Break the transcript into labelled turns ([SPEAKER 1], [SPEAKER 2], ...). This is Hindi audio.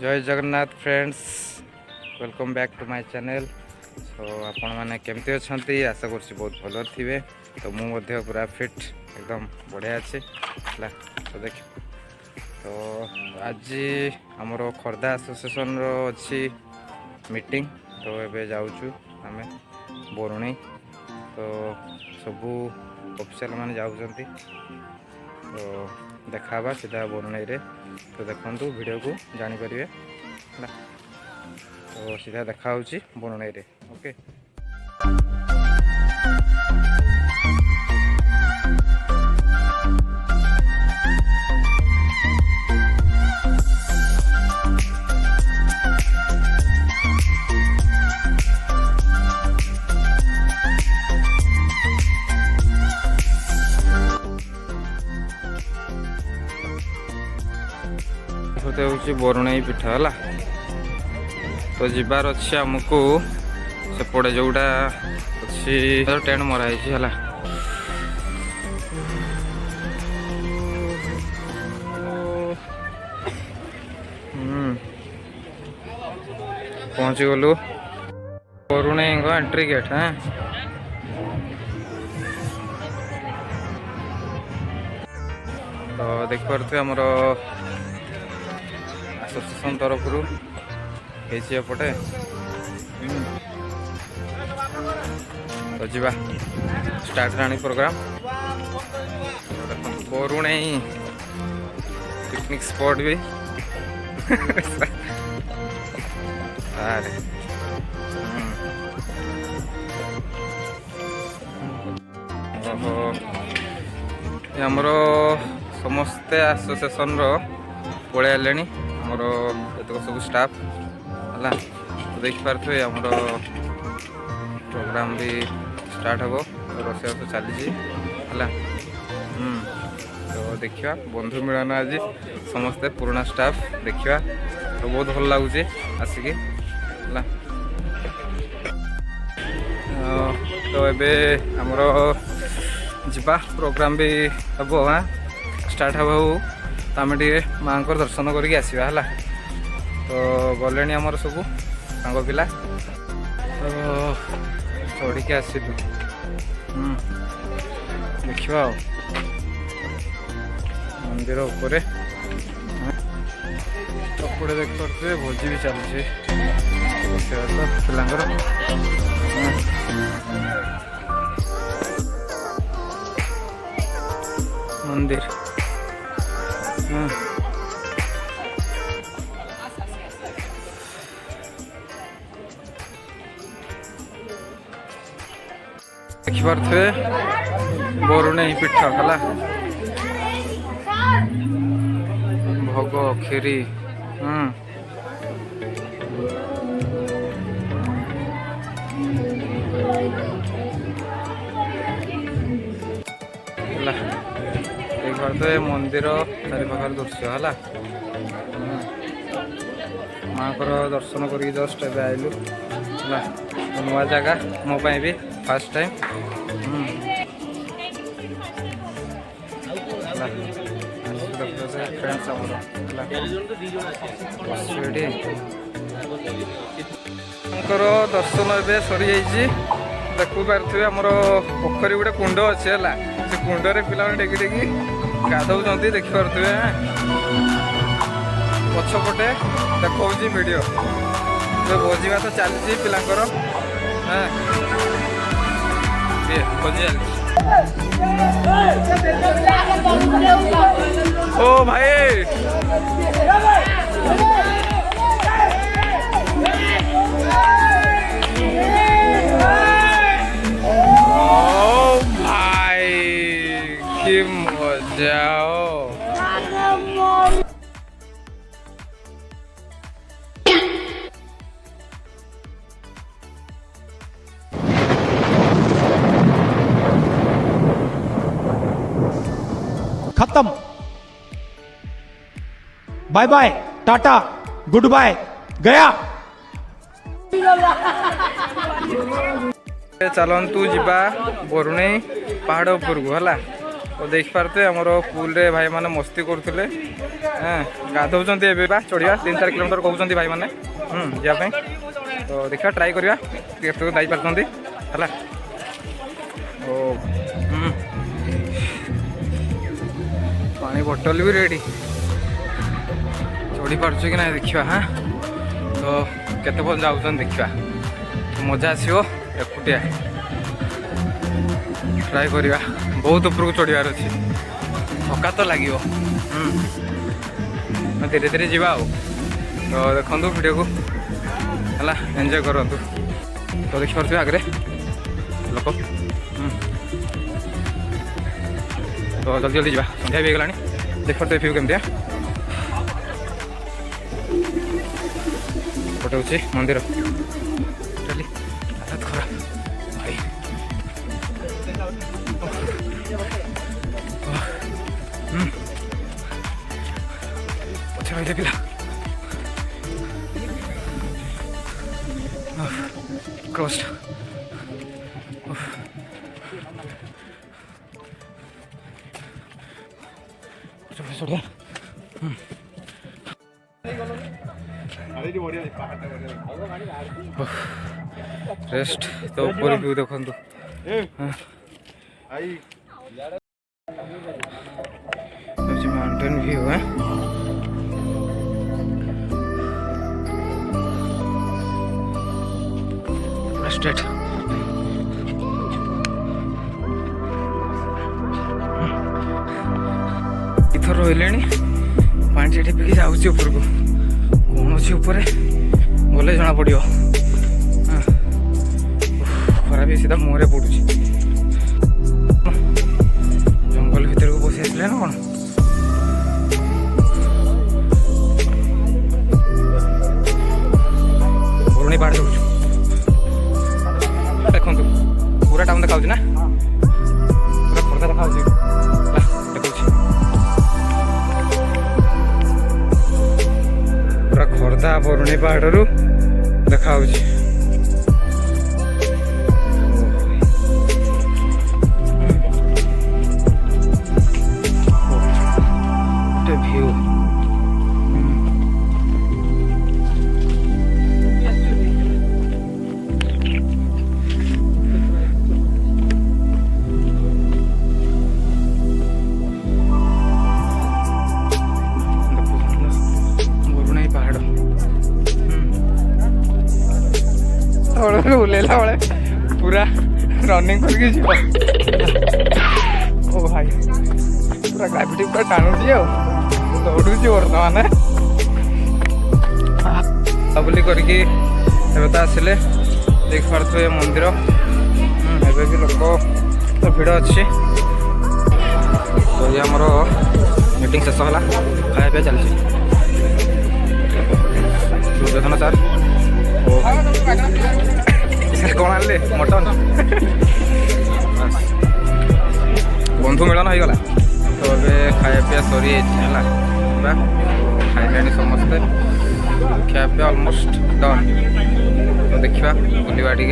[SPEAKER 1] जय Jagannath friends, welcome back to my channel. So आपण मैंने केमती अच्छा आशा कर बहुत भल थे। तो मुझे पूरा फिट एकदम बढ़िया अच्छे तो देख। तो आज आमर खर्दा एसोसिएशन अच्छी मीटिंग। तो ये जाऊँ आम बरुणई। तो सबू ऑफिशियल मैंने जाऊँगी। तो देखा सीधा बरुणई रे। तो देखु वीडियो को जानीपर। तो सीधा देखा बरुणई रे। ओके हूँ बरुणई पीठ है। तो जीवार अच्छे आमको सेपटे जोटा अच्छी टेंट मराई है। पहुँची गलु बरुणई एंट्री गेट। हाँ तो देखिपे आमर एसोसिएशन तरफ एपटे। तो जी स्टार्ट रानी प्रोग्राम। बरुणई पिकनिक स्पॉट भी अरे आमर समस्ते एसोसिएशन पलि आले आमर ये सब स्टाफ है। तो देखिपे आमर प्रोग्राम भी स्टार्ट हम। रोषेई तो चली है। तो देखा बंधु मिलन आज समस्ते पुराना स्टाफ देखा। तो बहुत भल लगुच आसिक है। तो ये आमर जा प्रोग्राम भी हम। हाँ स्टार्ट हम तो आम टे माँ को दर्शन करके आसवा है। तो गले आमर सब सांग पिला। तो चढ़ी के आसलु देखा मंदिर उपरे अपड़े देख पारे भोजी भी चलुचे पिलांकर। मंदिर देखिपे बरुणई पीठ है। भोग खीरी देखिए मंदिर चारि पाखर दृश्य है। माँ को दर्शन कर जस्ट ए आइलु है। नुआ जगह मोपाई भी फर्स्ट टाइम। फ्रेंड्स दर्शन ए सरी जाइए। देखु पारे आमर पोखरी गोटे कुंड अच्छे है। से कुंडे पिला टेकी टेकी गाधौं देखिपे। पछपटे देखा वीडियो भोजी भात चली पिलांकर। हाँ भोजी ओ भाई ओ भाई की मजा।
[SPEAKER 2] खत्म। Bye bye tata goodbye गया।
[SPEAKER 1] चलतु जा बरुणई पहाड़ उपरकू है। तो देखिपारे आमर पुल रे भाई मैंने मस्ती करुले गाधौंट एवं चढ़ा 3-4 किलोमीटर कहते भाई मैंने जावाई तो देखा ट्राए करवा जापारे है ओ पानी बोतल भी रेडी चढ़ी पार्छ कि ना देखा हाँ तो केते पर्यंत जाऊँ देखा मजा आसो एकुटिया ट्राए करवा बहुत उपरको चढ़ार अच्छे थका तो लगे धीरे धीरे जावा तो देखो वीडियो को है एंजॉय करूँ तो देखिपे आगे लोक तो जल्दी जल्दी जावा संध्या भी गलानी देखिए व्यू केमती गोटे हूँ मंदिर चली हठात खरा भाई पछे रही पिला क्रॉस्ड रेस्ट तो ऊपर व्यू देखो माउंटेन व्यू है स्ट्रेट इथर रही पानी टी पिकी जाऊँगी उपरको कौन अच्छे ऊपर गले जना पड़ो खरा भी सीधा मुहरे पड़ू जंगल भीतर को पशि आसले ना कौन बरुणी पहाड़ देखु देखु पूरा टाउन देखा ना पूरा खोर्धा देखा देखा पूरा खोर्धा बरुणी पहाड़ देखा व्यू बरुणी पहाड़ ओल्ला बेले पूरा रनिंग करके जीव ओ भाई पूरा ग्राविटी पूरा टाणुची दौड़ुची बर्तमान बुलाबुली करके तो आसिले देख पारे मंदिर एवं भी लोक तो भिड़ अच्छी तो ये आमर मीटिंग शेष है खाया पिया चलती दुर्योधन सार कौन आनले मटन बंधु मिलन हो गला तो ये खाया पिया सरी है खाइले समस्ते खाया पिया अलमोस्ट डन तो देखा बुलवा टे